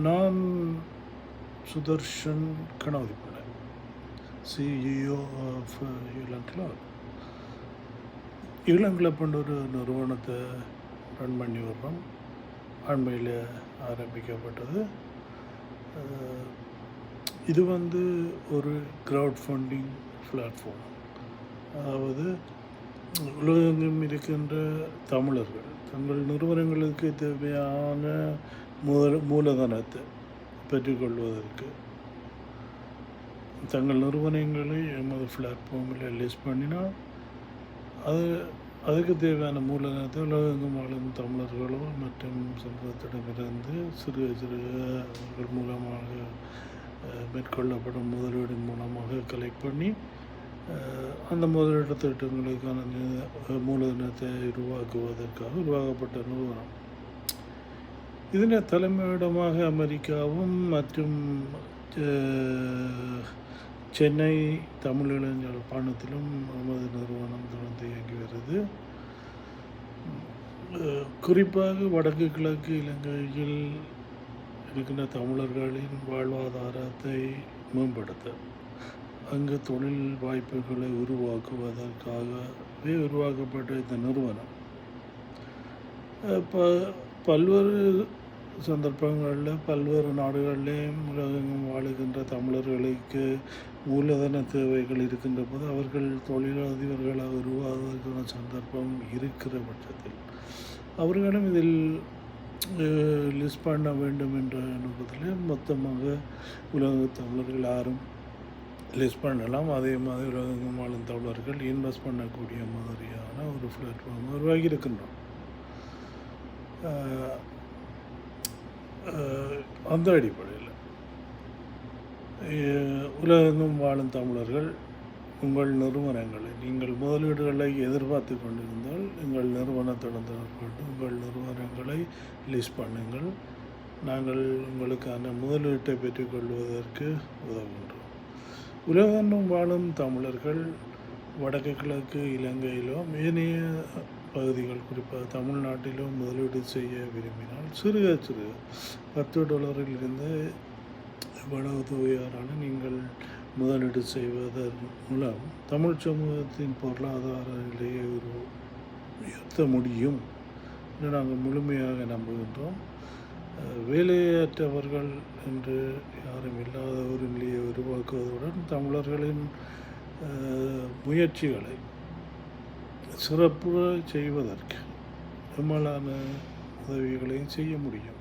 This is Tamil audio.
நான் Sudharshan Ganavathipillai, CEO of Eelam club. Eelam கிளப்ன்ற ஒரு நிறுவனத்தை ரன் பண்ணி வர்றோம். அண்மையில் ஆரம்பிக்கப்பட்டது. இது ஒரு க்ரௌட் ஃபண்டிங் பிளாட்ஃபார்ம். அதாவது உலகெங்கும் இருக்கின்ற தமிழர்கள் தங்கள் நிறுவனங்களுக்கு தேவையான மூலதனத்தை பெற்றுக்கொள்வதற்கு தங்கள் நிறுவனங்களை எமது பிளாட்ஃபார்மில் லிஸ்ட் பண்ணினால் அதுக்கு தேவையான மூலதனத்தை உலகெங்கும் வாழும் தமிழர்களோ மற்றும் சமூகத்திடமிருந்து சிறு அவர்கள் மூலமாக மேற்கொள்ளப்படும் முதலீடின் மூலமாக கலெக்ட் பண்ணி அந்த முதலீட்டு திட்டங்களுக்கான மூலதனத்தை உருவாக்குவதற்காக உருவாக்கப்பட்ட நிறுவனம். இதன் தலைமையிடமாக அமெரிக்காவும் மற்றும் சென்னை தமிழீழம் யாழ்ப்பாணத்திலும் நமது நிறுவனம் தொடர்ந்து இயங்கி வருது. குறிப்பாக வடக்கு கிழக்கு இலங்கையில் இருக்கின்ற தமிழர்களின் வாழ்வாதாரத்தை மேம்படுத்த, அங்கு தொழில் வாய்ப்புகளை உருவாக்குவதற்காகவே உருவாக்கப்பட்ட இந்த நிறுவனம் பல்வேறு சந்தர்ப்பங்களில் பல்வேறு நாடுகளிலேயும் உலகெங்கும் வாழுகின்ற தமிழர்களுக்கு மூலதன தேவைகள் இருக்கின்ற போது அவர்கள் தொழிலதிபர்களாக உருவாவதற்கான சந்தர்ப்பம் இருக்கிற பட்சத்தில் அவர்களும் இதில் லிஸ்ட் பண்ண வேண்டும் என்ற நோக்கத்தில் மொத்தமாக உலக தமிழர்கள் யாரும் லிஸ்ட் பண்ணலாம். அதே மாதிரி உலகெங்கும் வாழும் தமிழர்கள் இன்வெஸ்ட் பண்ணக்கூடிய மாதிரியான ஒரு பிளாட்ஃபார்ம் உருவாகி இருக்கின்றோம். அந்த அடிப்படையில் உலகெங்கும் வாழும் தமிழர்கள் உங்கள் நிறுவனங்களை நீங்கள் முதலீடுகளை எதிர்பார்த்து கொண்டிருந்தால் எங்கள் நிறுவனத்துடன் தொடர்பு கொண்டு உங்கள் நிறுவனங்களை லிஸ்ட் பண்ணுங்கள். நாங்கள் உங்களுக்கான முதலீட்டை பெற்றுக்கொள்வதற்கு உதவுகின்றோம். உலகெங்கும் வாழும் தமிழர்கள் வடக்கு கிழக்கு இலங்கையிலும் ஏனைய பகுதிகள் குறிப்பாக தமிழ்நாட்டிலும் முதலீடு செய்ய விரும்பினால் சிறு $10 இவ்வளவு தொகையாரான நீங்கள் முதலீடு செய்வதன் மூலம் தமிழ் சமூகத்தின் பொருளாதார நிலையை உயர்த்த முடியும் என்று நாங்கள் முழுமையாக நம்புகின்றோம். வேலையற்றவர்கள் என்று யாரும் இல்லாத ஒரு நிலையை உருவாக்குவதுடன் தமிழர்களின் முயற்சிகளை சிறப்பு செய்வதற்கு பெரும்பாலான உதவிகளையும் செய்ய முடியும்.